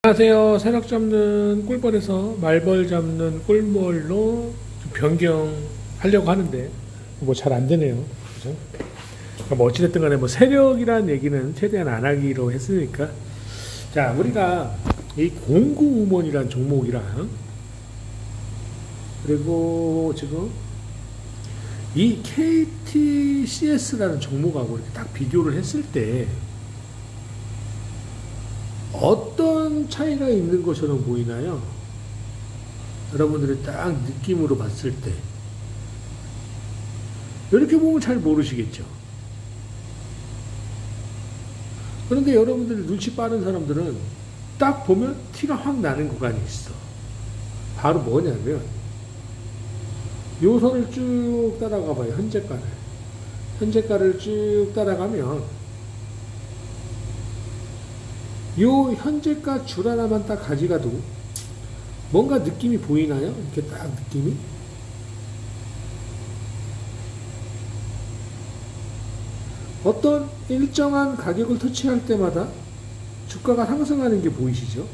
안녕하세요. 세력 잡는 꿀벌에서 말벌 잡는 꿀벌로 좀 변경하려고 하는데 뭐 잘 안 되네요. 그죠? 뭐 어찌됐든 간에 뭐 세력이란 얘기는 최대한 안 하기로 했으니까, 자, 우리가 이 공구우먼이란 종목이랑 그리고 지금 이 KTCS라는 종목하고 이렇게 딱 비교를 했을 때 어떤 차이가 있는 것처럼 보이나요? 여러분들이 딱 느낌으로 봤을 때 이렇게 보면 잘 모르시겠죠. 그런데 여러분들이 눈치 빠른 사람들은 딱 보면 티가 확 나는 구간이 있어. 바로 뭐냐면 요 선을 쭉 따라가 봐요. 현재가를 쭉 따라가면 요 현재가 줄 하나만 딱 가져가도 뭔가 느낌이 보이나요? 이렇게 딱 느낌이? 어떤 일정한 가격을 터치할 때마다 주가가 상승하는 게 보이시죠?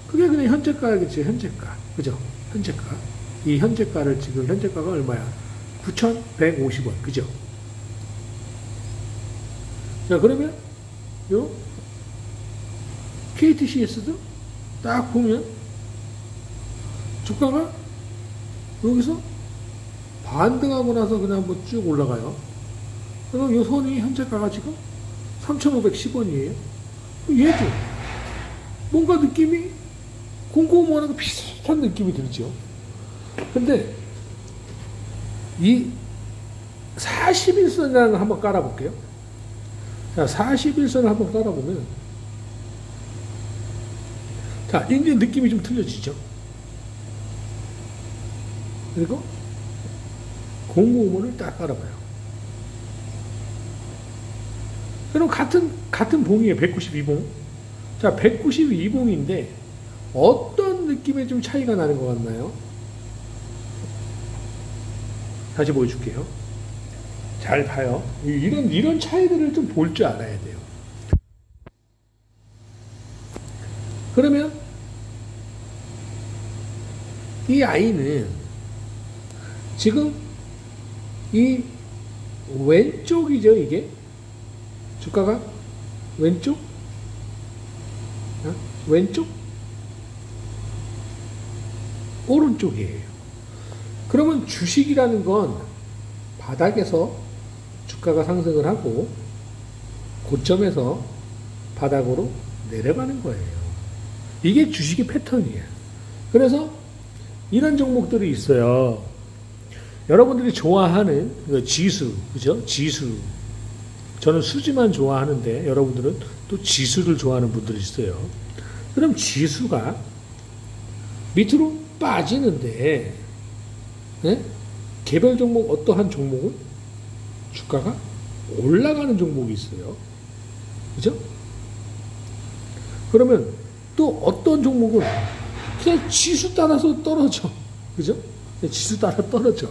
그게 그냥 현재가겠죠. 현재가. 그죠? 현재가. 이 현재가를 지금 현재가가 얼마야? 9,150원. 그죠? 자, 그러면 요 KTCS도 딱 보면 주가가 여기서 반등하고 나서 그냥 한번 쭉 올라가요. 그럼 이 선이 현재가가 지금 3,510원이에요. 얘도 뭔가 느낌이 공고모하고 비슷한 느낌이 들죠. 근데 이 41선이라는 걸 한번 깔아볼게요. 자, 41선을 한번 깔아보면 자, 이제 느낌이 좀 틀려지죠. 그리고 공구우먼을 딱 깔아봐요. 그럼 같은 봉이에요. 192봉. 자, 192봉인데 어떤 느낌의 좀 차이가 나는 것 같나요? 다시 보여줄게요. 잘 봐요. 이런 차이들을 좀 볼 줄 알아야 돼요. 그러면 이 아이는 지금 이 왼쪽이죠, 이게? 주가가? 왼쪽? 왼쪽? 오른쪽이에요. 그러면 주식이라는 건 바닥에서 주가가 상승을 하고 고점에서 바닥으로 내려가는 거예요. 이게 주식의 패턴이에요. 그래서 이런 종목들이 있어요. 여러분들이 좋아하는 그 지수, 그죠? 지수. 저는 수지만 좋아하는데 여러분들은 또 지수를 좋아하는 분들이 있어요. 그럼 지수가 밑으로 빠지는데, 네? 개별 종목 어떠한 종목은 주가가 올라가는 종목이 있어요. 그죠? 그러면 또 어떤 종목은 그냥 지수 따라서 떨어져. 그죠? 지수 따라 떨어져.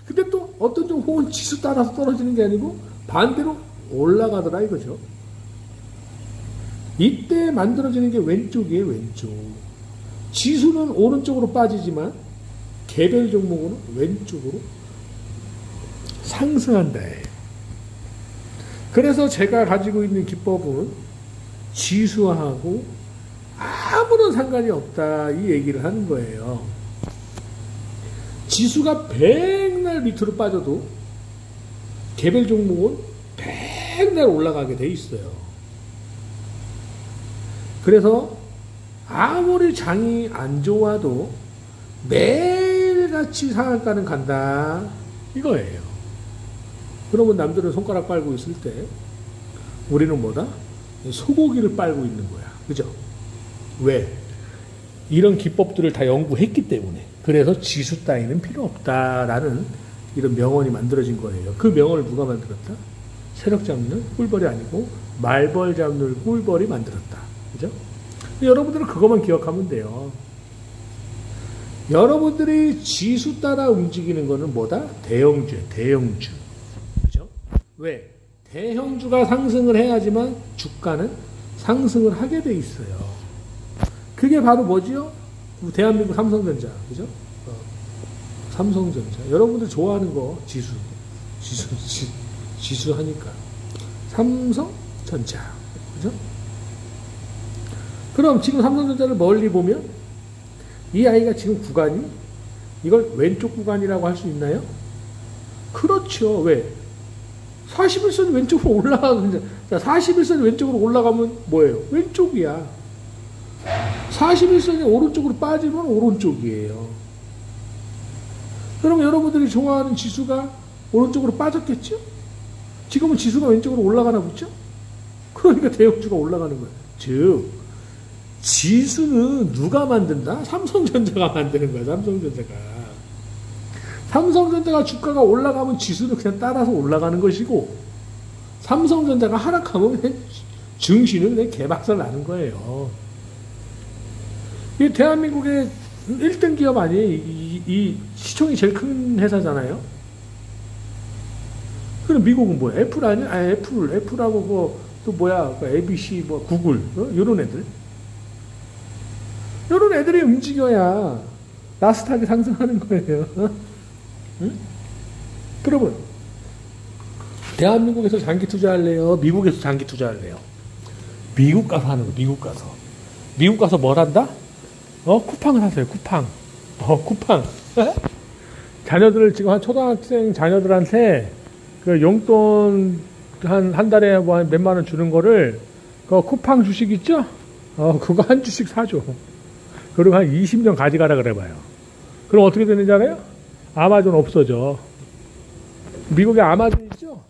근데 또 어떤 종목은 지수 따라서 떨어지는 게 아니고 반대로 올라가더라 이거죠. 이때 만들어지는 게 왼쪽이에요, 왼쪽. 지수는 오른쪽으로 빠지지만 개별 종목은 왼쪽으로 상승한다. 그래서 제가 가지고 있는 기법은 지수하고 아무런 상관이 없다, 이 얘기를 하는 거예요. 지수가 백날 밑으로 빠져도 개별 종목은 백날 올라가게 돼 있어요. 그래서 아무리 장이 안 좋아도 매일같이 상한가는 간다, 이거예요. 그러면 남들은 손가락 빨고 있을 때 우리는 뭐다? 소고기를 빨고 있는 거야. 그죠? 왜? 이런 기법들을 다 연구했기 때문에. 그래서 지수 따위는 필요 없다라는 이런 명언이 만들어진 거예요. 그 명언을 누가 만들었다? 세력 잡는 꿀벌이 아니고 말벌 잡는 꿀벌이 만들었다. 그죠? 여러분들은 그것만 기억하면 돼요. 여러분들이 지수 따라 움직이는 거는 뭐다? 대형주예요. 대형주. 그죠? 왜? 대형주가 상승을 해야지만 주가는 상승을 하게 돼 있어요. 그게 바로 뭐지요? 대한민국 삼성전자, 그죠? 삼성전자. 여러분들 좋아하는 거 지수 하니까 삼성전자, 그죠? 그럼 지금 삼성전자를 멀리 보면 이 아이가 지금 구간이 이걸 왼쪽 구간이라고 할 수 있나요? 그렇죠. 왜? 41선이 왼쪽으로 올라가면, 자, 41선이 왼쪽으로 올라가면 뭐예요? 왼쪽이야. 41선이 오른쪽으로 빠지면 오른쪽이에요. 그럼 여러분들이 좋아하는 지수가 오른쪽으로 빠졌겠죠? 지금은 지수가 왼쪽으로 올라가나 보죠? 그러니까 대형주가 올라가는 거예요. 즉, 지수는 누가 만든다? 삼성전자가 만드는 거야, 삼성전자가. 삼성전자가 주가가 올라가면 지수는 그냥 따라서 올라가는 것이고, 삼성전자가 하락하면 그냥 증시는 그냥 개박살 나는 거예요. 이 대한민국의 1등 기업 아니에요? 이 시총이 제일 큰 회사잖아요? 그럼 미국은 뭐야? 애플 아니야? 아, 애플하고 또 뭐야? ABC, 구글, 요런 애들. 요런 애들이 움직여야 나스닥이 상승하는 거예요. 응? 그러면 대한민국에서 장기 투자할래요? 미국에서 장기 투자할래요? 미국 가서 하는 거, 미국 가서. 미국 가서 뭘 한다? 쿠팡을 하세요, 쿠팡. 쿠팡. 자녀들, 지금 한 초등학생 자녀들한테 그 용돈 한 달에 뭐 몇만 원 주는 거를 그 쿠팡 주식 있죠? 그거 한 주씩 사줘. 그리고 한 20년 가져가라 그래봐요. 그럼 어떻게 되는지 알아요? 아마존 없어져. 미국에 아마존 있죠?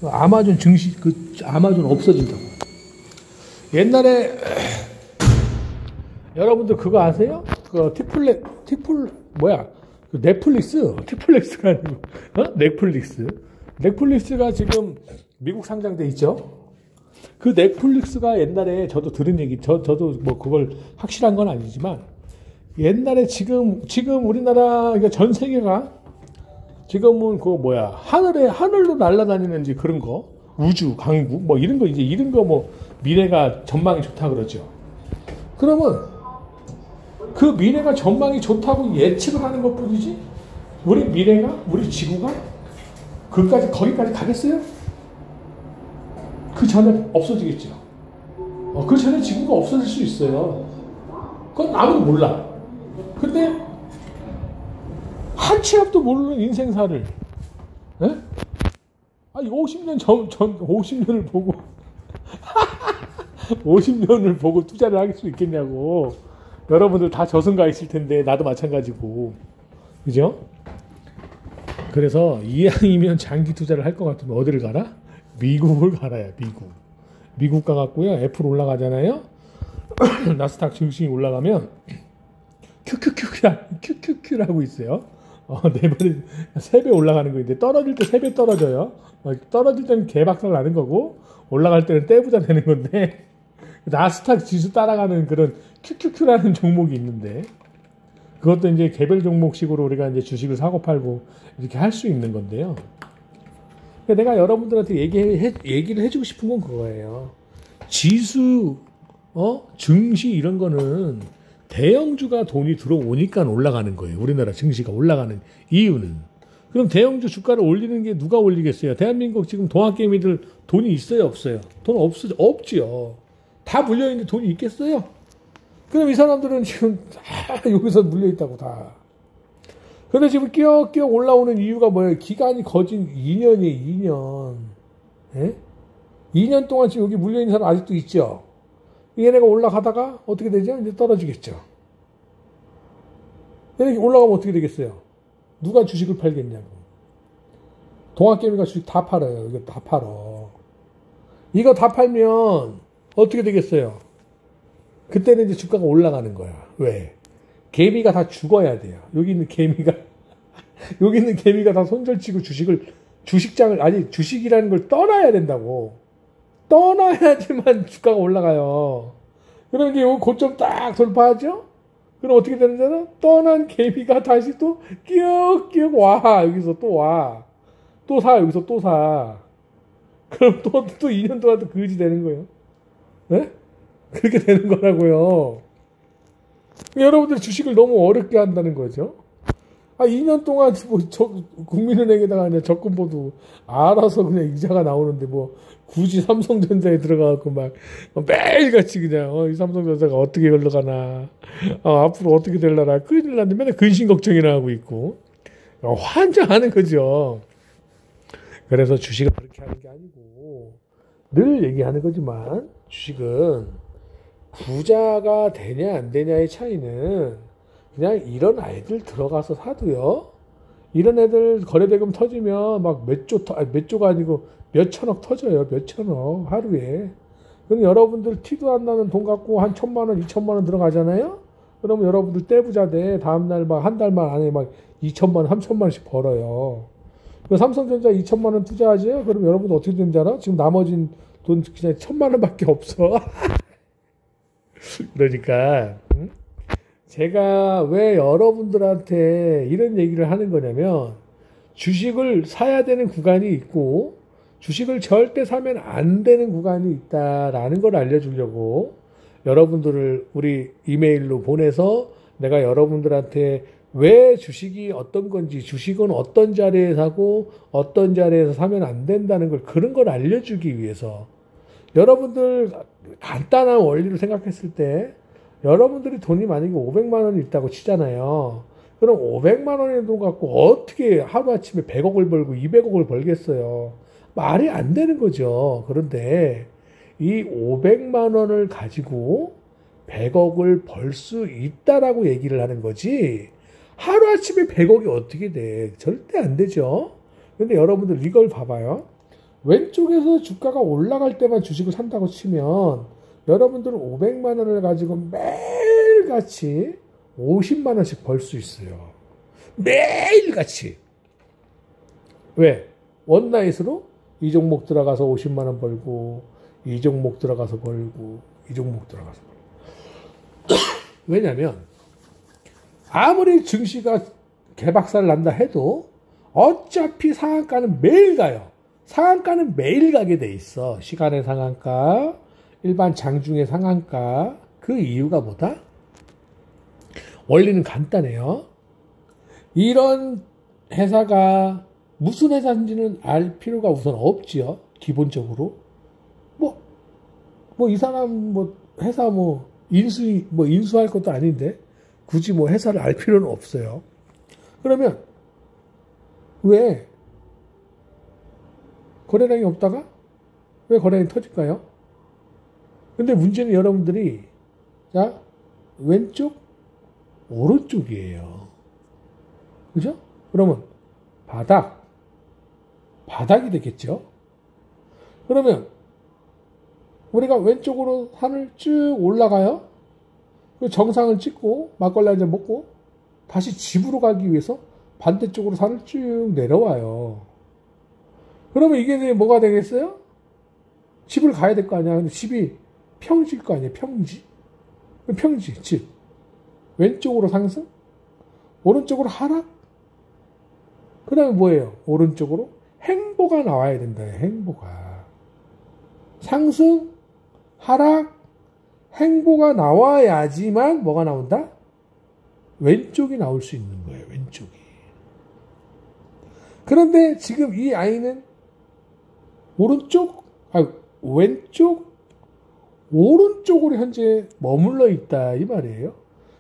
아마존 증시, 아마존 없어진다고. 옛날에, 여러분들 그거 아세요? 넷플릭스가 아니고, 넷플릭스가 지금 미국 상장돼 있죠? 그 넷플릭스가 옛날에 저도 들은 얘기, 저도 뭐 그걸 확실한 건 아니지만, 옛날에 지금 우리나라, 그러니까 전 세계가 지금은 하늘로 날아다니는지 그런 거, 우주, 강국, 뭐 이런 거 뭐 미래가 전망이 좋다 그러죠. 그러면 그 미래가 전망이 좋다고 예측을 하는 것 뿐이지, 우리 지구가 거기까지 가겠어요? 그 전에 없어지겠죠. 그 전에 지구가 없어질 수 있어요. 그건 아무도 몰라. 근데 한 치 앞도 모르는 인생사를, 에? 아니 50년을 보고 50년을 보고 투자를 할 수 있겠냐고. 여러분들 다 저승가 있을 텐데 나도 마찬가지고, 그죠? 그래서 이왕이면 장기 투자를 할 것 같으면 어디를 가라? 미국을 가라야. 미국 가갖고요, 애플 올라가잖아요. 나스닥 증시이 올라가면 큐큐큐라고 있어요. 4배, 3배 올라가는 거인데, 떨어질 때 3배 떨어져요. 떨어질 때는 개박살 나는 거고, 올라갈 때는 떼부자 되는 건데, 나스닥 지수 따라가는 그런 큐큐큐라는 종목이 있는데, 그것도 이제 개별 종목식으로 우리가 이제 주식을 사고 팔고 이렇게 할 수 있는 건데요. 내가 여러분들한테 얘기를 해주고 싶은 건 그거예요. 지수, 증시 이런 거는 대형주가 돈이 들어오니까 올라가는 거예요. 우리나라 증시가 올라가는 이유는. 그럼 대형주 주가를 올리는 게 누가 올리겠어요? 대한민국 지금 동학개미들 돈이 있어요, 없어요? 돈 없지요. 다 물려있는데 돈이 있겠어요? 그럼 이 사람들은 지금 다 여기서 물려있다고 다. 근데 지금 끼역끼역 올라오는 이유가 뭐예요? 기간이 거진 2년이에요, 2년. 예? 2년 동안 지금 여기 물려있는 사람 아직도 있죠? 얘네가 올라가다가 어떻게 되죠? 이제 떨어지겠죠. 얘네 올라가면 어떻게 되겠어요? 누가 주식을 팔겠냐고. 동학개미가 주식 다 팔아요. 이거 다 팔어. 이거 다 팔면 어떻게 되겠어요? 그때는 이제 주가가 올라가는 거야. 왜? 개미가 다 죽어야 돼요. 여기 있는 개미가 다 손절치고 주식이라는 걸 떠나야 된다고. 떠나야지만 주가가 올라가요. 그럼 이제 요 고점 딱 돌파하죠? 그럼 어떻게 되는 줄 알아? 떠난 개미가 다시 또 끼역끼역 와. 여기서 또 와. 또 사. 여기서 또 사. 그럼 또 2년 동안 또 그지 되는 거예요. 네? 그렇게 되는 거라고요. 여러분들 주식을 너무 어렵게 한다는 거죠. 2년 동안 뭐 국민은행에다가 그냥 적금보도 알아서 그냥 이자가 나오는데 뭐 굳이 삼성전자에 들어가갖고 막 매일같이 그냥 이 삼성전자가 어떻게 흘러가나 앞으로 어떻게 될라나 큰일 났는데 맨날 근심 걱정이나 하고 있고 환장하는 거죠. 그래서 주식은 그렇게 하는 게 아니고 늘 얘기하는 거지만 주식은 부자가 되냐 안 되냐의 차이는 그냥 이런 아이들 들어가서 사도요. 이런 애들 거래대금 터지면 막 몇 조가 아니고 몇 천억 터져요. 몇 천억 하루에. 그럼 여러분들 티도 안 나는 돈 갖고 한 1,000만 원, 2,000만 원 들어가잖아요. 그러면 여러분들 떼부자 돼. 다음날 막 한 달만 안에 막 2,000만 원, 3,000만 원씩 벌어요. 삼성전자 2,000만 원 투자하죠. 그럼 여러분들 어떻게 되는 줄 알아? 지금 나머진 돈 그냥 1,000만 원밖에 없어. 그러니까 제가 왜 여러분들한테 이런 얘기를 하는 거냐면 주식을 사야 되는 구간이 있고 주식을 절대 사면 안 되는 구간이 있다라는 걸 알려주려고 여러분들을 우리 이메일로 보내서 내가 여러분들한테 왜 주식이 어떤 건지 주식은 어떤 자리에 사고 어떤 자리에서 사면 안 된다는 걸 그런 걸 알려주기 위해서 여러분들 간단한 원리를 생각했을 때 여러분들이 돈이 만약에 500만 원이 있다고 치잖아요. 그럼 500만 원의 돈 갖고 어떻게 하루아침에 100억을 벌고 200억을 벌겠어요. 말이 안 되는 거죠. 그런데 이 500만 원을 가지고 100억을 벌 수 있다라고 얘기를 하는 거지 하루아침에 100억이 어떻게 돼. 절대 안 되죠. 근데 여러분들 이걸 봐봐요. 왼쪽에서 주가가 올라갈 때만 주식을 산다고 치면 여러분들은 500만 원을 가지고 매일같이 50만 원씩 벌 수 있어요. 매일같이. 왜? 원나잇으로 이 종목 들어가서 50만 원 벌고 이 종목 들어가서 벌고 이 종목 들어가서 벌고. 왜냐면 아무리 증시가 개박살 난다 해도 어차피 상한가는 매일 가요. 상한가는 매일 가게 돼 있어. 시간의 상한가, 일반 장중의 상한가. 그 이유가 뭐다? 원리는 간단해요. 이런 회사가 무슨 회사인지는 알 필요가 우선 없지요. 기본적으로. 이 사람 회사 인수할 것도 아닌데 굳이 회사를 알 필요는 없어요. 그러면 왜 거래량이 없다가 왜 거래량이 터질까요? 근데 문제는 여러분들이 자 왼쪽 오른쪽이에요. 그죠? 그러면 바닥이 되겠죠. 그러면 우리가 왼쪽으로 산을 쭉 올라가요. 정상을 찍고 막걸리 한잔 먹고 다시 집으로 가기 위해서 반대쪽으로 산을 쭉 내려와요. 그러면 이게 뭐가 되겠어요? 집을 가야 될 거 아니야. 근데 집이 평지일 거 아니에요. 평지, 집. 왼쪽으로 상승, 오른쪽으로 하락. 그 다음에 뭐예요? 오른쪽으로 행보가 나와야 된다. 행보가. 상승, 하락, 행보가 나와야지만 뭐가 나온다? 왼쪽이 나올 수 있는 거예요. 왼쪽이. 그런데 지금 이 아이는 왼쪽, 오른쪽으로 현재 머물러 있다 이 말이에요.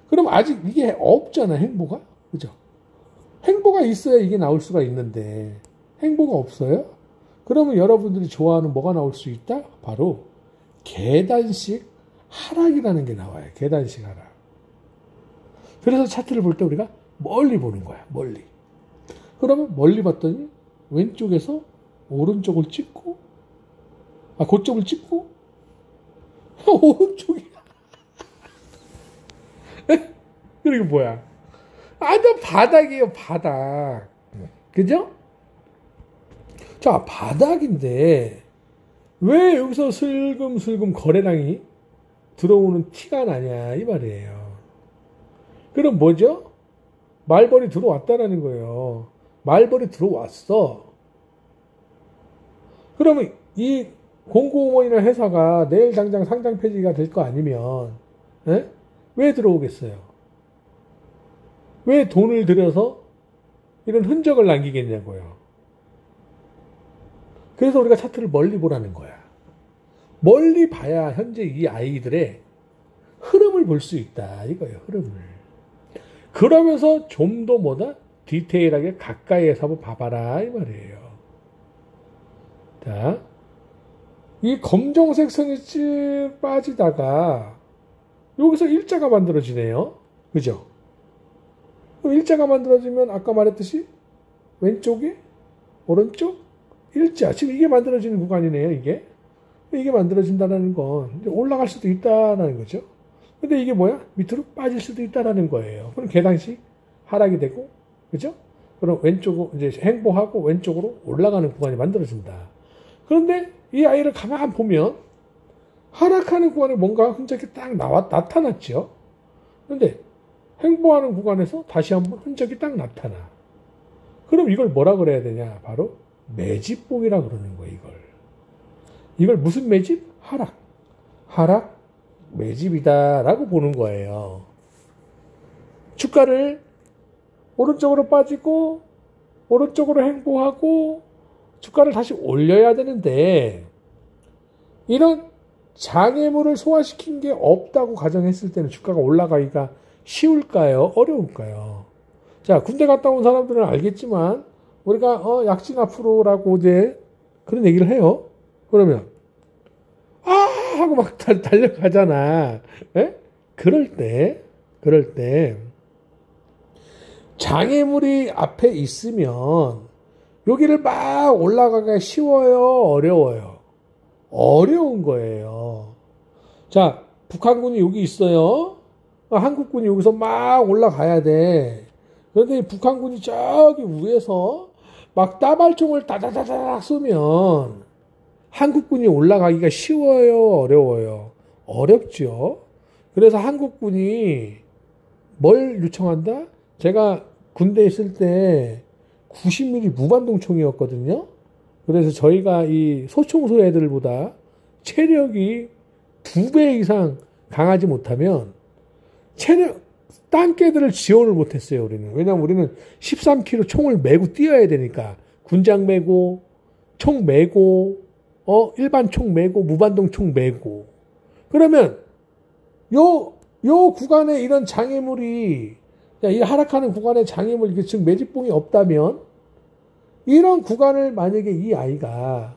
그럼 아직 이게 없잖아. 행보가. 그죠? 행보가 있어야 이게 나올 수가 있는데 행보가 없어요? 그러면 여러분들이 좋아하는 뭐가 나올 수 있다? 바로 계단식 하락이라는 게 나와요. 계단식 하락. 그래서 차트를 볼 때 우리가 멀리 보는 거야. 멀리. 그러면 멀리 봤더니 왼쪽에서 오른쪽을 찍고 고점을 찍고 오른쪽이야. 그리고 뭐야? 바닥이에요. 바닥. 그죠? 자, 바닥인데 왜 여기서 슬금슬금 거래량이 들어오는 티가 나냐 이 말이에요. 그럼 뭐죠? 말벌이 들어왔다라는 거예요. 말벌이 들어왔어. 그러면 이 공공원이나 회사가 내일 당장 상장 폐지가 될 거 아니면 왜 들어오겠어요? 왜 돈을 들여서 이런 흔적을 남기겠냐고요. 그래서 우리가 차트를 멀리 보라는 거야. 멀리 봐야 현재 이 아이들의 흐름을 볼 수 있다 이거예요. 흐름을. 그러면서 좀 더 뭐다? 디테일하게 가까이에서 한번 봐봐라 이 말이에요. 자, 이 검정색 선이 쭉 빠지다가 여기서 일자가 만들어지네요. 그죠? 일자가 만들어지면 아까 말했듯이 왼쪽에 오른쪽 일자. 지금 이게 만들어지는 구간이네요. 이게 만들어진다는 건 올라갈 수도 있다는 거죠. 근데 이게 뭐야? 밑으로 빠질 수도 있다는 거예요. 그럼 계단식 하락이 되고, 그죠? 그럼 왼쪽으로 이제 행보하고 왼쪽으로 올라가는 구간이 만들어진다. 그런데 이 아이를 가만 보면 하락하는 구간에 뭔가 흔적이 딱 나타났죠. 그런데 행보하는 구간에서 다시 한번 흔적이 딱 나타나. 그럼 이걸 뭐라 그래야 되냐? 바로 매집봉이라 그러는 거예요. 이걸 무슨 매집? 하락 매집이다라고 보는 거예요. 주가를 오른쪽으로 빠지고 오른쪽으로 행보하고 주가를 다시 올려야 되는데 이런 장애물을 소화시킨 게 없다고 가정했을 때는 주가가 올라가기가 쉬울까요? 어려울까요? 자, 군대 갔다 온 사람들은 알겠지만 우리가 약진 앞으로라고 이제 그런 얘기를 해요. 그러면 하고 막 달려가잖아. 에? 그럴 때 장애물이 앞에 있으면 여기를 막 올라가기가 쉬워요? 어려워요? 어려운 거예요. 자, 북한군이 여기 있어요. 한국군이 여기서 막 올라가야 돼. 그런데 북한군이 저기 위에서 막 따발총을 따다다닥 쏘면 한국군이 올라가기가 쉬워요? 어려워요? 어렵죠. 그래서 한국군이 뭘 요청한다? 제가 군대에 있을 때 90mm 무반동 총이었거든요. 그래서 저희가 이 소총소 애들보다 체력이 2배 이상 강하지 못하면 딴개들을 지원을 못했어요. 우리는. 왜냐하면 우리는 13kg 총을 메고 뛰어야 되니까 군장 메고 총 메고 일반 총 메고 무반동 총 메고 그러면 요 구간에 이런 장애물이 이 하락하는 구간에 장애물 이게 지금 매집봉이 없다면 이런 구간을 만약에 이 아이가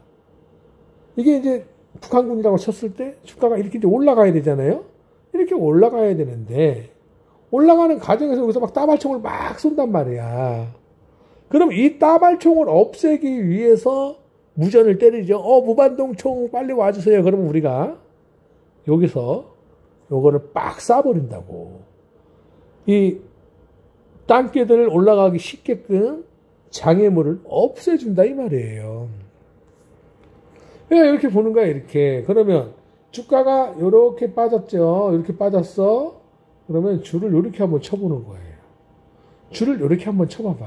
이게 이제 북한군이라고 쳤을 때 주가가 이렇게 이제 올라가야 되잖아요. 이렇게 올라가야 되는데 올라가는 과정에서 여기서 막 따발총을 막 쏜단 말이야. 그럼 이 따발총을 없애기 위해서 무전을 때리죠. 무반동 총 빨리 와주세요. 그러면 우리가 여기서 요거를 빡 쏴버린다고. 이 땅개들 올라가기 쉽게끔 장애물을 없애준다 이 말이에요. 이렇게 보는 거야. 이렇게. 그러면 주가가 이렇게 빠졌죠. 이렇게 빠졌어. 그러면 줄을 이렇게 한번 쳐보는 거예요. 줄을 이렇게 한번 쳐봐봐.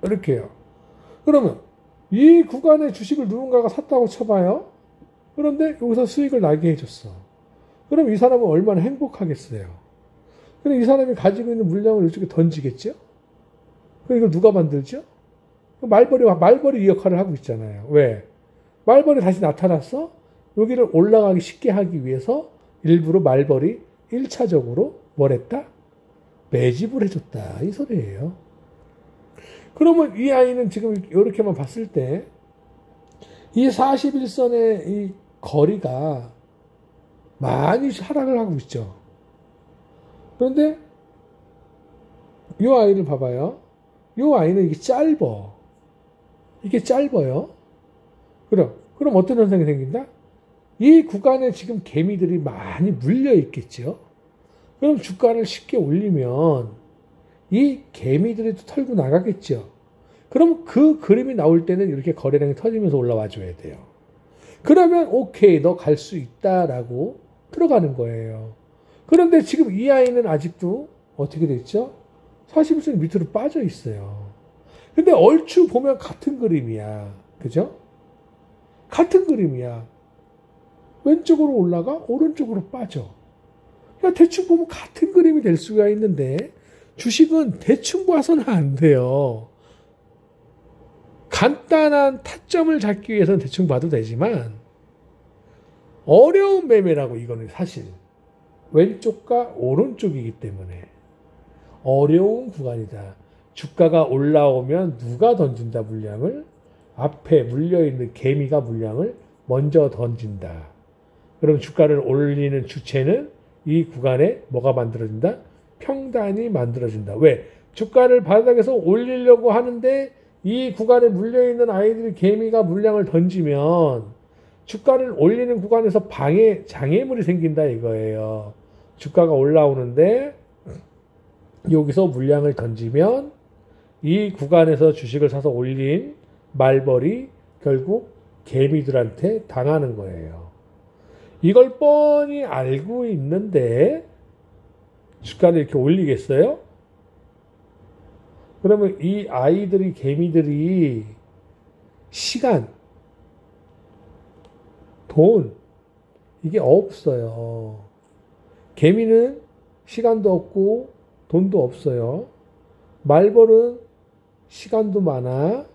이렇게요. 그러면 이 구간의 주식을 누군가가 샀다고 쳐봐요. 그런데 여기서 수익을 나게 해줬어. 그럼 이 사람은 얼마나 행복하겠어요. 그럼 이 사람이 가지고 있는 물량을 이쪽에 던지겠죠. 그럼 이걸 누가 만들죠? 말벌이 이 역할을 하고 있잖아요. 왜? 말벌이 다시 나타났어? 여기를 올라가기 쉽게 하기 위해서 일부러 말벌이 1차적으로 뭘 했다? 매집을 해줬다. 이 소리예요. 그러면 이 아이는 지금 이렇게만 봤을 때 이 41선의 이 거리가 많이 하락을 하고 있죠. 그런데 이 아이를 봐봐요. 이 아이는 이게 짧아. 이게 짧아요. 그럼 어떤 현상이 생긴다? 이 구간에 지금 개미들이 많이 물려 있겠죠. 그럼 주가를 쉽게 올리면 이 개미들이 또 털고 나가겠죠. 그럼 그 그림이 나올 때는 이렇게 거래량이 터지면서 올라와 줘야 돼요. 그러면 오케이, 너 갈 수 있다라고 들어가는 거예요. 그런데 지금 이 아이는 아직도 어떻게 됐죠? 41선 밑으로 빠져 있어요. 근데 얼추 보면 같은 그림이야. 그죠? 같은 그림이야. 왼쪽으로 올라가, 오른쪽으로 빠져. 대충 보면 같은 그림이 될 수가 있는데 주식은 대충 봐서는 안 돼요. 간단한 타점을 잡기 위해서는 대충 봐도 되지만 어려운 매매라고 이거는 사실 왼쪽과 오른쪽이기 때문에 어려운 구간이다. 주가가 올라오면 누가 던진다 물량을? 앞에 물려있는 개미가 물량을 먼저 던진다. 그럼 주가를 올리는 주체는 이 구간에 뭐가 만들어진다? 평단이 만들어진다. 왜? 주가를 바닥에서 올리려고 하는데 이 구간에 물려있는 아이들이 개미가 물량을 던지면 주가를 올리는 구간에서 장애물이 생긴다 이거예요. 주가가 올라오는데 여기서 물량을 던지면 이 구간에서 주식을 사서 올린 말벌이 결국 개미들한테 당하는 거예요. 이걸 뻔히 알고 있는데 주가를 이렇게 올리겠어요? 그러면 이 아이들이 개미들이 시간, 돈 이게 없어요. 개미는 시간도 없고 돈도 없어요. 말벌은 시간도 많아,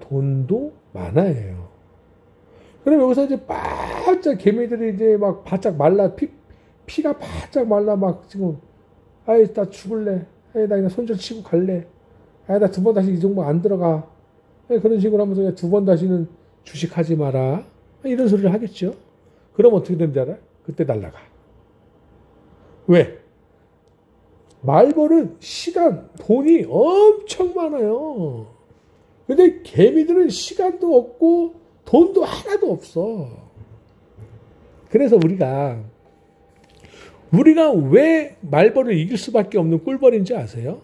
돈도 많아요. 그럼 여기서 이제 바짝 개미들이 이제 막 바짝 말라, 피가 바짝 말라 막 지금, 아이, 나 죽을래. 아이, 나 그냥 손절 치고 갈래. 아이, 나 두 번 다시 이 종목 안 들어가. 아이, 그런 식으로 하면서 두 번 다시는 주식하지 마라. 이런 소리를 하겠죠. 그럼 어떻게 되는지 알아? 그때 날라가. 왜? 말벌은 시간, 돈이 엄청 많아요. 근데 개미들은 시간도 없고 돈도 하나도 없어. 그래서 우리가 왜 말벌을 이길 수밖에 없는 꿀벌인지 아세요?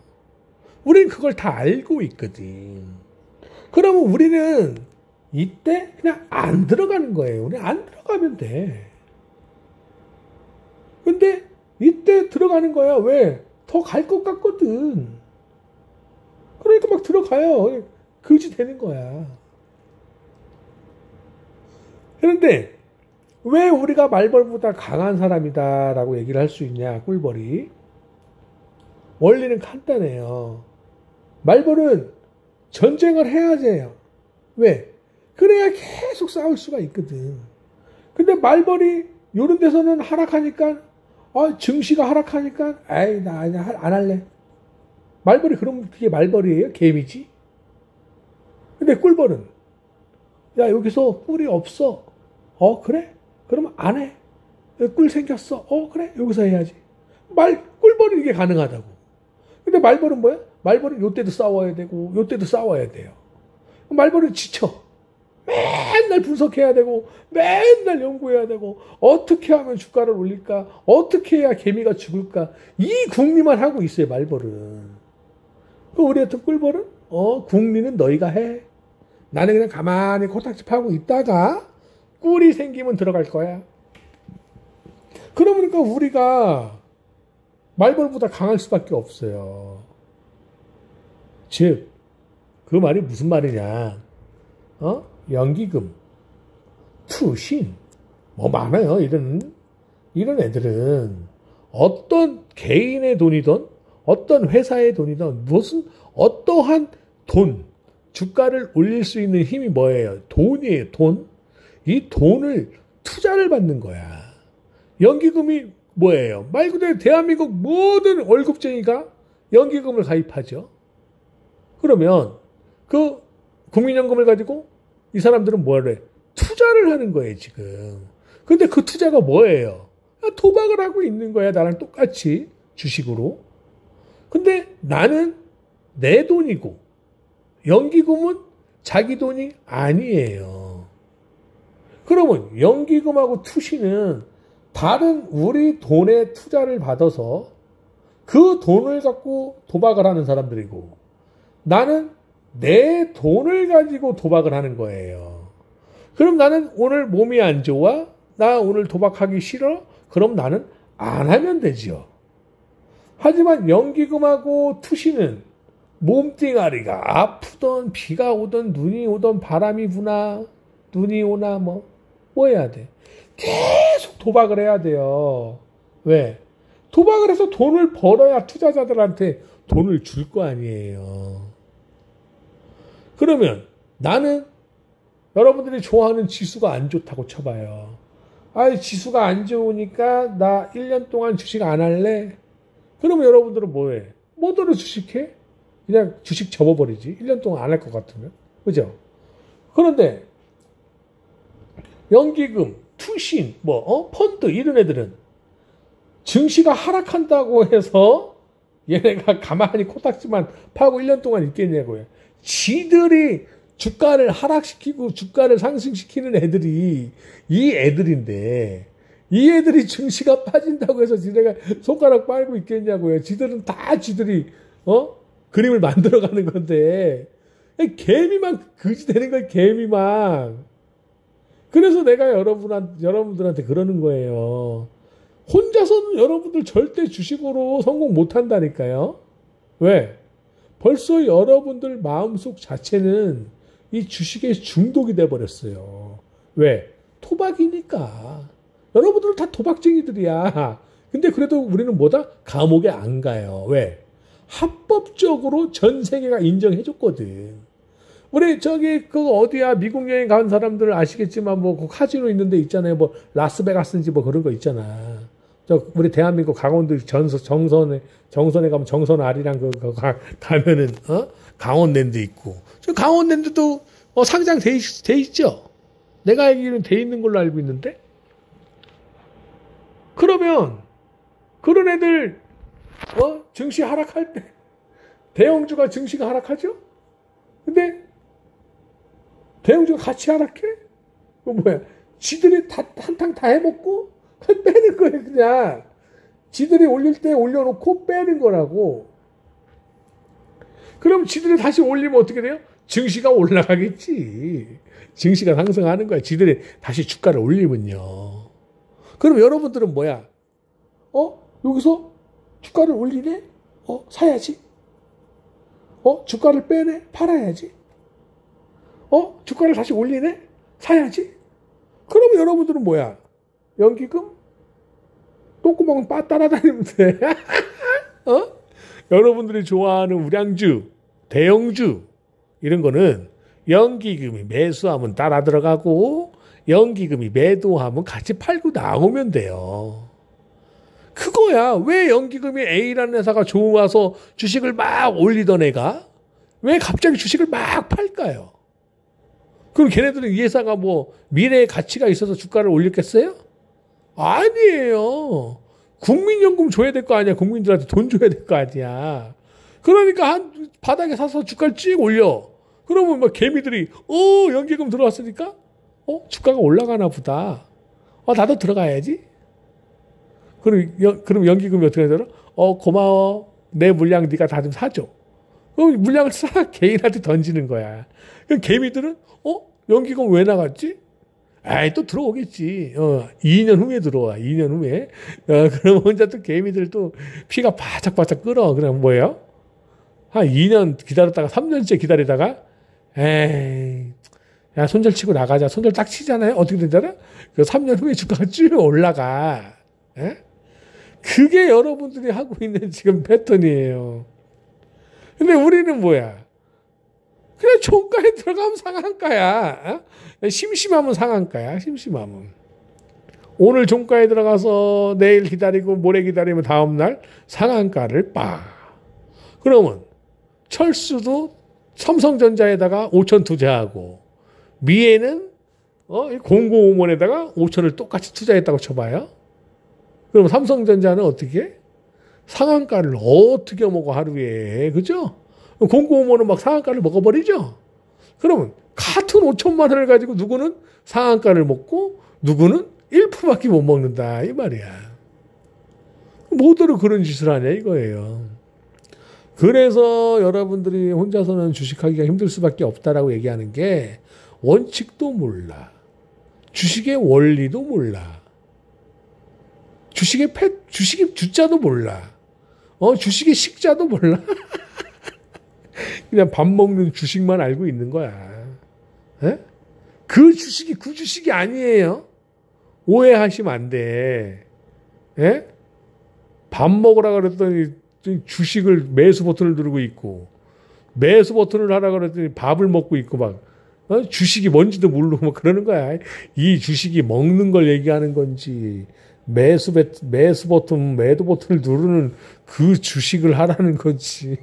우리는 그걸 다 알고 있거든. 그러면 우리는 이때 그냥 안 들어가는 거예요. 우리 안 들어가면 돼. 근데 이때 들어가는 거야. 왜? 더 갈 것 같거든. 그러니까 막 들어가요. 거지 되는 거야. 그런데 왜 우리가 말벌보다 강한 사람이다라고 얘기를 할 수 있냐, 꿀벌이? 원리는 간단해요. 말벌은 전쟁을 해야 돼요. 왜? 그래야 계속 싸울 수가 있거든. 근데 말벌이 요런 데서는 하락하니까, 증시가 하락하니까, 아이, 나 안 할래. 말벌이 그럼 그게 말벌이에요? 개미지? 근데 꿀벌은, 야, 여기서 꿀이 없어. 그래? 그러면 안 해. 꿀 생겼어. 그래? 여기서 해야지. 꿀벌은 이게 가능하다고. 근데 말벌은 뭐야? 말벌은 요때도 싸워야 되고, 요때도 싸워야 돼요. 말벌은 지쳐. 맨날 분석해야 되고, 맨날 연구해야 되고, 어떻게 하면 주가를 올릴까? 어떻게 해야 개미가 죽을까? 이 궁리만 하고 있어요, 말벌은. 우리 같은 꿀벌은? 궁리는 너희가 해. 나는 그냥 가만히 코딱지 파고 있다가, 꿀이 생기면 들어갈 거야. 그러니까 우리가 말벌보다 강할 수밖에 없어요. 즉, 그 말이 무슨 말이냐? 연기금, 투신, 뭐 많아요. 이런 애들은 어떤 개인의 돈이든 어떤 회사의 돈이든 어떠한 돈, 주가를 올릴 수 있는 힘이 뭐예요? 돈이에요, 돈. 이 돈을 투자를 받는 거야. 연기금이 뭐예요? 말 그대로 대한민국 모든 월급쟁이가 연기금을 가입하죠. 그러면 그 국민연금을 가지고 이 사람들은 뭐래? 투자를 하는 거예요, 지금. 근데 그 투자가 뭐예요? 도박을 하고 있는 거야, 나랑 똑같이 주식으로. 근데 나는 내 돈이고 연기금은 자기 돈이 아니에요. 그러면 연기금하고 투시는 다른 우리 돈에 투자를 받아서 그 돈을 갖고 도박을 하는 사람들이고, 나는 내 돈을 가지고 도박을 하는 거예요. 그럼 나는 오늘 몸이 안 좋아? 나 오늘 도박하기 싫어? 그럼 나는 안 하면 되지요. 하지만 연기금하고 투시는 몸뚱아리가 아프던 비가 오던 눈이 오던 바람이 부나 눈이 오나 뭐 해야 돼? 계속 도박을 해야 돼요. 왜? 도박을 해서 돈을 벌어야 투자자들한테 돈을 줄 거 아니에요. 그러면 나는 여러분들이 좋아하는 지수가 안 좋다고 쳐봐요. 지수가 안 좋으니까 나 1년 동안 주식 안 할래? 그러면 여러분들은 뭐해? 뭐더러 주식해? 그냥 주식 접어버리지. 1년 동안 안 할 것 같으면. 그죠? 그런데 연기금, 투신, 펀드 이런 애들은 증시가 하락한다고 해서 얘네가 가만히 코딱지만 파고 1년 동안 있겠냐고요. 지들이 주가를 하락시키고 주가를 상승시키는 애들이 이 애들인데 이 애들이 증시가 빠진다고 해서 지네가 손가락 빨고 있겠냐고요. 지들은 다 지들이 그림을 만들어가는 건데 개미만 그지 되는 거예요. 개미만. 그래서 내가 여러분들한테 그러는 거예요. 혼자서는 여러분들 절대 주식으로 성공 못한다니까요. 왜? 벌써 여러분들 마음속 자체는 이 주식에 중독이 돼버렸어요. 왜? 토박이니까. 여러분들은 다 토박쟁이들이야. 근데 그래도 우리는 뭐다? 감옥에 안 가요. 왜? 합법적으로 전 세계가 인정해줬거든. 우리 어디야 미국 여행 간 사람들 아시겠지만 그 카지노 있는 데 있잖아요. 라스베가스인지 그런 거 있잖아. 우리 대한민국 강원도 정선에 가면 정선 아리랑 가면은 강원랜드 있고. 저 강원랜드도 상장돼 있죠. 내가 알기로는 돼 있는 걸로 알고 있는데. 그러면 그런 애들 증시 하락할 때 대형주가 증시가 하락하죠. 근데 대형주가 같이 하락해? 뭐야? 지들이 한탕 다 해먹고 빼는 거예요. 그냥 지들이 올릴 때 올려놓고 빼는 거라고. 그럼 지들이 다시 올리면 어떻게 돼요? 증시가 올라가겠지. 증시가 상승하는 거야. 지들이 다시 주가를 올리면요. 그럼 여러분들은 뭐야? 여기서 주가를 올리네? 사야지. 주가를 빼네? 팔아야지. 주가를 다시 올리네? 사야지. 그러면 여러분들은 뭐야? 연기금? 똥구멍 따라다니면 돼. 여러분들이 좋아하는 우량주, 대형주 이런 거는 연기금이 매수하면 따라 들어가고 연기금이 매도하면 같이 팔고 나오면 돼요. 그거야. 왜 연기금이 A라는 회사가 좋아서 주식을 막 올리던 애가 왜 갑자기 주식을 막 팔까요? 그럼 걔네들은 이 회사가 미래의 가치가 있어서 주가를 올렸겠어요? 아니에요. 국민연금 줘야 될 거 아니야. 국민들한테 돈 줘야 될 거 아니야. 그러니까 바닥에 사서 주가를 쭉 올려. 그러면 개미들이 연기금 들어왔으니까 주가가 올라가나 보다. 나도 들어가야지. 그럼 연기금이 어떻게 되더라? 고마워. 내 물량 네가 다 좀 사줘. 그럼 물량을 싹 개인한테 던지는 거야. 그럼 개미들은 연기금 왜 나갔지? 또 들어오겠지. 2년 후에 들어와. 2년 후에. 그럼 혼자 또 개미들 또 피가 바짝바짝 끓어. 그럼 뭐예요? 한 2년 기다렸다가 3년째 기다리다가 야, 손절 치고 나가자. 손절 딱 치잖아요. 어떻게 되잖아? 그 3년 후에 주가가 쭉 올라가. 그게 여러분들이 하고 있는 지금 패턴이에요. 근데 우리는 뭐야? 그냥 종가에 들어가면 상한가야. 심심하면 상한가야. 심심하면. 오늘 종가에 들어가서 내일 기다리고 모레 기다리면 다음날 상한가를 빠. 그러면 철수도 삼성전자에다가 5천 투자하고 미에는 005원에다가 5천을 똑같이 투자했다고 쳐봐요. 그럼 삼성전자는 어떻게? 상한가를 어떻게 먹어 하루에. 그죠? 005원은 막 상한가를 먹어버리죠. 그러면 같은 5천만 원을 가지고 누구는 상한가를 먹고 누구는 1%밖에 못 먹는다 이 말이야. 뭐더러 그런 짓을 하냐 이거예요. 그래서 여러분들이 혼자서는 주식하기가 힘들 수밖에 없다라고 얘기하는 게 원칙도 몰라. 주식의 원리도 몰라. 주식의 주자도 몰라. 주식의 식자도 몰라. 그냥 밥 먹는 주식만 알고 있는 거야. 에? 그 주식이 아니에요. 오해하시면 안 돼. 에? 밥 먹으라 그랬더니 주식을 매수 버튼을 누르고 있고, 매수 버튼을 하라 그랬더니 밥을 먹고 있고 막, 주식이 뭔지도 모르고 막 그러는 거야. 이 주식이 먹는 걸 얘기하는 건지, 매수 버튼, 매도 버튼을 누르는 그 주식을 하라는 건지.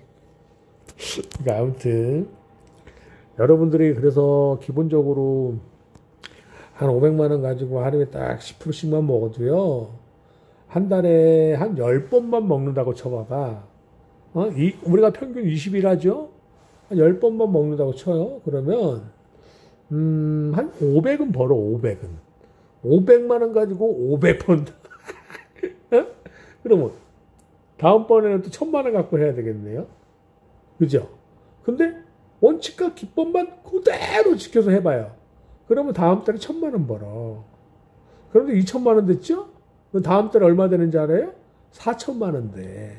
그러니까 아무튼 여러분들이 그래서 기본적으로 한 500만 원 가지고 하루에 딱 10%씩만 먹어도요, 한 달에 한 10번만 먹는다고 쳐봐봐. 우리가 평균 20일 하죠? 한 10번만 먹는다고 쳐요. 그러면, 한 500은 벌어, 500은. 500만 원 가지고 500번. 그러면, 다음번에는 또 1000만 원 갖고 해야 되겠네요. 그죠? 근데, 원칙과 기법만 그대로 지켜서 해봐요. 그러면 다음 달에 1000만 원 벌어. 그런데 2000만 원 됐죠? 그럼 다음 달에 얼마 되는지 알아요? 4000만 원 돼.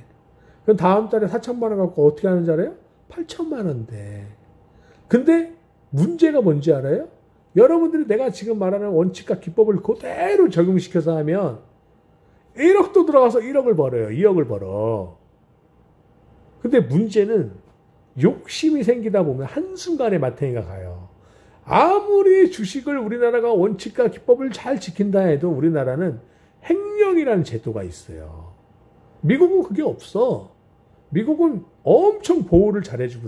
그럼 다음 달에 4000만 원 갖고 어떻게 하는지 알아요? 8000만 원 돼. 근데 문제가 뭔지 알아요? 여러분들이 내가 지금 말하는 원칙과 기법을 그대로 적용시켜서 하면 1억도 들어가서 1억을 벌어요. 2억을 벌어. 근데 문제는 욕심이 생기다 보면 한순간에 마탱이가 가요. 아무리 주식을 우리나라가 원칙과 기법을 잘 지킨다 해도 우리나라는 횡령이라는 제도가 있어요. 미국은 그게 없어. 미국은 엄청 보호를 잘해줘요.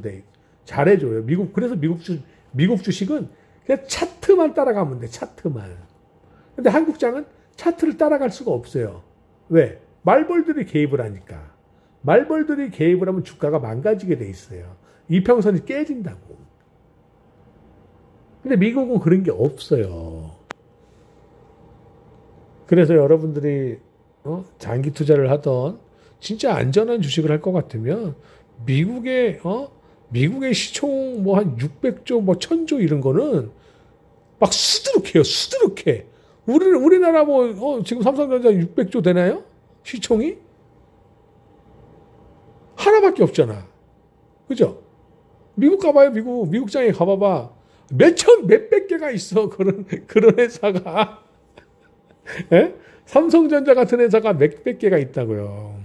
그래서 미국 주식은 그냥 차트만 따라가면 돼, 차트만. 근데 한국장은 차트를 따라갈 수가 없어요. 왜? 말벌들이 개입을 하니까. 말벌들이 개입을 하면 주가가 망가지게 돼 있어요. 이평선이 깨진다고. 근데 미국은 그런 게 없어요. 그래서 여러분들이 장기 투자를 하던 진짜 안전한 주식을 할 것 같으면 미국의 시총 뭐 한 600조 뭐 1000조 이런 거는 막 수두룩해요. 수두룩해. 우리나라 지금 삼성전자 600조 되나요? 시총이? 하나밖에 없잖아. 그죠? 미국 가봐요. 미국장에 가봐봐. 몇백 개가 있어. 그런 회사가. 예? 삼성전자 같은 회사가 몇백 개가 있다고요.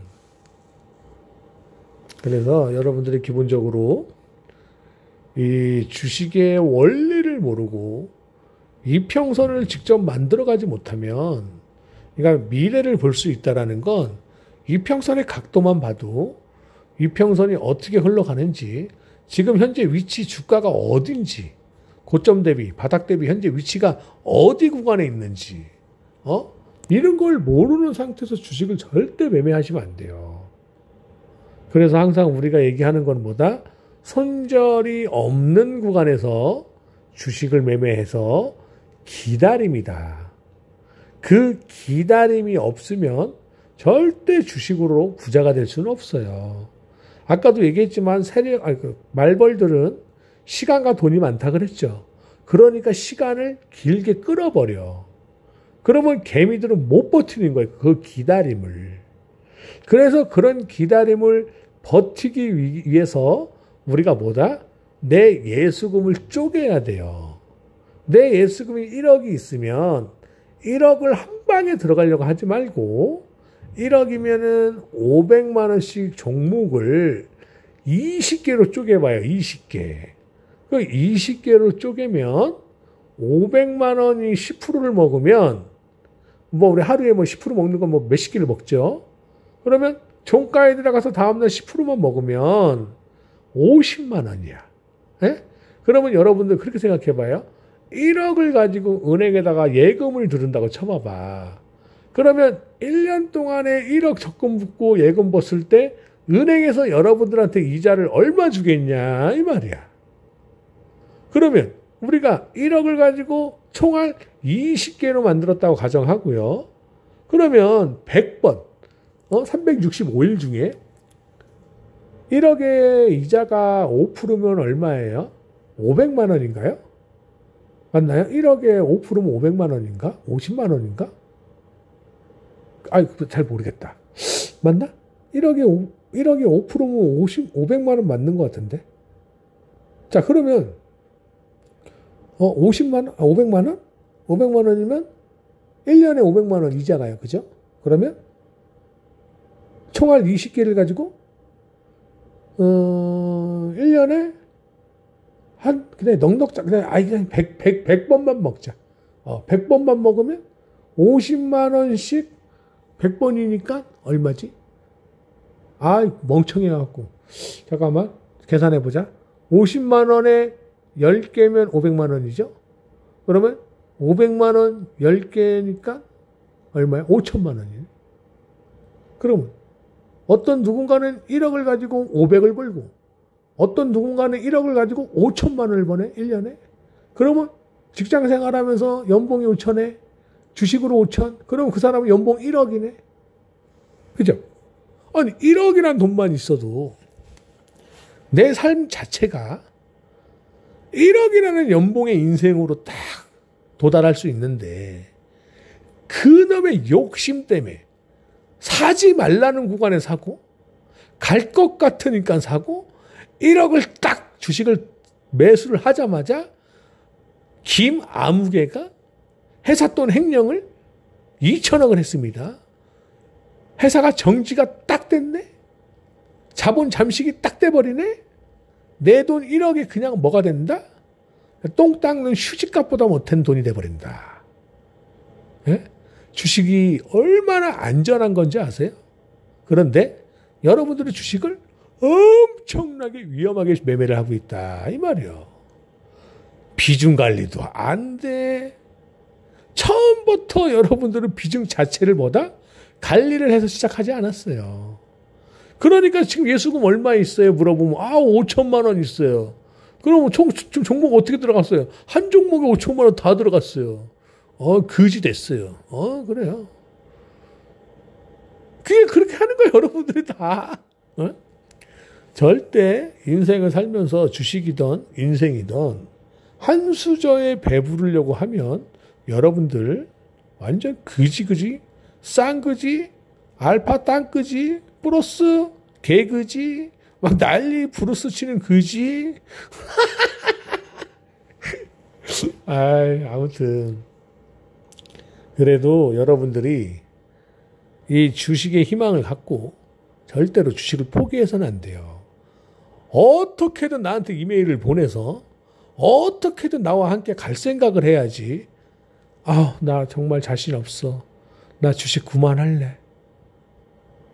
그래서 여러분들이 기본적으로 이 주식의 원리를 모르고 이평선을 직접 만들어가지 못하면, 그러니까 미래를 볼 수 있다라는 건 이평선의 각도만 봐도 이평선이 어떻게 흘러가는지, 지금 현재 위치 주가가 어딘지, 고점 대비, 바닥 대비 현재 위치가 어디 구간에 있는지, 이런 걸 모르는 상태에서 주식을 절대 매매하시면 안 돼요. 그래서 항상 우리가 얘기하는 건 뭐다? 손절이 없는 구간에서 주식을 매매해서 기다림이다. 그 기다림이 없으면 절대 주식으로 부자가 될 수는 없어요. 아까도 얘기했지만 말벌들은 시간과 돈이 많다 그랬죠. 그러니까 시간을 길게 끌어버려. 그러면 개미들은 못 버티는 거예요. 그 기다림을. 그래서 그런 기다림을 버티기 위해서 우리가 뭐다? 내 예수금을 쪼개야 돼요. 내 예수금이 1억이 있으면 1억을 한 방에 들어가려고 하지 말고 1억이면은 500만 원씩 종목을 20개로 쪼개봐요. 20개. 그 20개로 쪼개면 500만 원이 10%를 먹으면 우리 하루에 10% 먹는 건 몇십 개를 먹죠. 그러면 종가에 들어가서 다음날 10%만 먹으면 50만 원이야. 예? 그러면 여러분들 그렇게 생각해봐요. 1억을 가지고 은행에다가 예금을 두른다고 쳐봐봐. 그러면 1년 동안에 1억 적금 붓고 예금 벗을 때 은행에서 여러분들한테 이자를 얼마 주겠냐 이 말이야. 그러면 우리가 1억을 가지고 총알 20개로 만들었다고 가정하고요. 그러면 100번, 365일 중에 1억의 이자가 5%면 얼마예요? 500만 원인가요? 맞나요? 1억에 5%면 500만 원인가? 50만 원인가? 잘 모르겠다. 맞나? 1억에 5%면 500만 원 맞는 것 같은데. 자, 그러면 500만 원? 500만 원이면 1년에 500만 원 이자가요. 그죠? 그러면 총알 20개를 가지고 1년에 그냥 넉넉 그냥 100번만 먹자. 100번만 먹으면 50만 원씩 100번이니까 얼마지? 멍청해갖고. 잠깐만 계산해보자. 50만 원에 10개면 500만 원이죠? 그러면 500만 원 10개니까 얼마야? 5천만 원이네. 그러면 어떤 누군가는 1억을 가지고 500을 벌고 어떤 누군가는 1억을 가지고 5천만 원을 버네 1년에. 그러면 직장 생활하면서 연봉이 5천에 주식으로 5천. 그러면 그 사람은 연봉 1억이네. 그죠? 아니 1억이란 돈만 있어도 내 삶 자체가 1억이라는 연봉의 인생으로 딱 도달할 수 있는데 그놈의 욕심 때문에 사지 말라는 구간에 사고 갈 것 같으니까 사고 1억을 딱 주식을 매수를 하자마자 김아무개가 회사 돈 횡령을 2천억을 했습니다. 회사가 정지가 딱 됐네. 자본 잠식이 딱 돼버리네. 내 돈 1억이 그냥 뭐가 된다? 똥 닦는 휴지값보다 못한 돈이 돼버린다. 예? 주식이 얼마나 안전한 건지 아세요? 그런데 여러분들의 주식을 엄청나게 위험하게 매매를 하고 있다 이 말이요. 비중 관리도 안 돼. 처음부터 여러분들은 비중 자체를 관리를 해서 시작하지 않았어요. 그러니까 지금 예수금 얼마 있어요? 물어보면 5천만 원 있어요. 그럼 종목 어떻게 들어갔어요? 한 종목에 5천만 원 다 들어갔어요. 거지 됐어요. 그래요. 그게 그렇게 하는 거예요, 여러분들이 다. 절대 인생을 살면서 주식이든 인생이든 한 수저에 배부르려고 하면 여러분들 완전 그지 쌍그지 알파 땅그지 플러스 개그지 막 난리 브루스 치는 그지. 아무튼 그래도 여러분들이 이 주식의 희망을 갖고 절대로 주식을 포기해서는 안 돼요. 어떻게든 나한테 이메일을 보내서 어떻게든 나와 함께 갈 생각을 해야지. 나 정말 자신 없어. 나 주식 그만할래.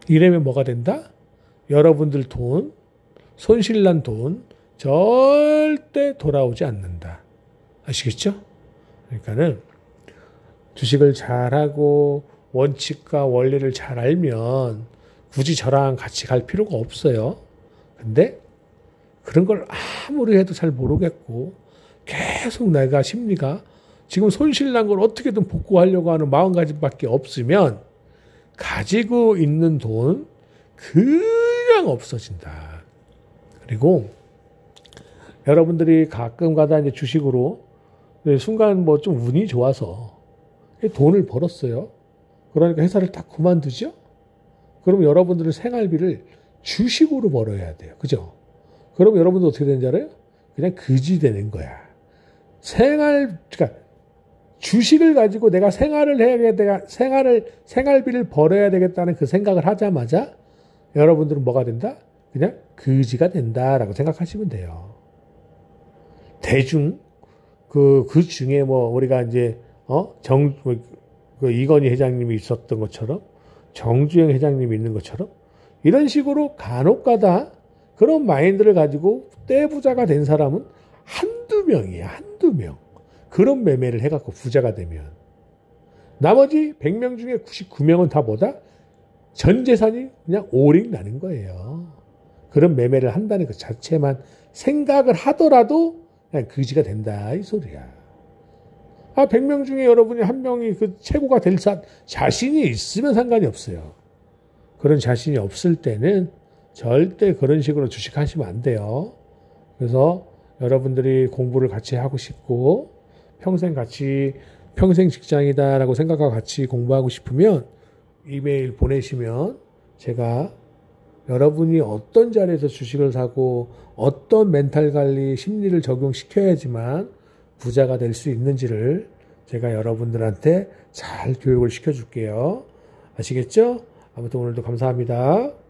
이러면 뭐가 된다? 여러분들 돈, 손실난 돈 절대 돌아오지 않는다. 아시겠죠? 그러니까는 주식을 잘하고 원칙과 원리를 잘 알면 굳이 저랑 같이 갈 필요가 없어요. 근데 그런 걸 아무리 해도 잘 모르겠고 계속 내가 심리가 지금 손실난 걸 어떻게든 복구하려고 하는 마음가짐밖에 없으면 가지고 있는 돈 그냥 없어진다. 그리고 여러분들이 가끔 가다 이제 주식으로 순간 뭐 좀 운이 좋아서 돈을 벌었어요. 그러니까 회사를 딱 그만두죠. 그럼 여러분들은 생활비를 주식으로 벌어야 돼요. 그죠? 그럼 여러분들 어떻게 되는지 알아요? 그냥 그지 되는 거야. 그러니까 주식을 가지고 내가 생활을 해야겠다, 생활비를 벌어야 되겠다는 그 생각을 하자마자 여러분들은 뭐가 된다? 그냥 그지가 된다라고 생각하시면 돼요. 대중, 그 중에 뭐 우리가 이제, 이건희 회장님이 있었던 것처럼 정주영 회장님이 있는 것처럼 이런 식으로 간혹가다 그런 마인드를 가지고 떼부자가 된 사람은 한두 명이야. 한두 명. 그런 매매를 해갖고 부자가 되면 나머지 100명 중에 99명은 다 뭐다? 전 재산이 그냥 오링 나는 거예요. 그런 매매를 한다는 것 자체만 생각을 하더라도 그냥 그지가 된다 이 소리야. 100명 중에 여러분이 한 명이 그 최고가 될 자신이 있으면 상관이 없어요. 그런 자신이 없을 때는 절대 그런 식으로 주식하시면 안 돼요. 그래서 여러분들이 공부를 같이 하고 싶고 평생 직장이다라고 생각하고 같이 공부하고 싶으면 이메일 보내시면 제가 여러분이 어떤 자리에서 주식을 사고 어떤 멘탈 관리 심리를 적용시켜야지만 부자가 될 수 있는지를 제가 여러분들한테 잘 교육을 시켜줄게요. 아시겠죠? 아무튼 오늘도 감사합니다.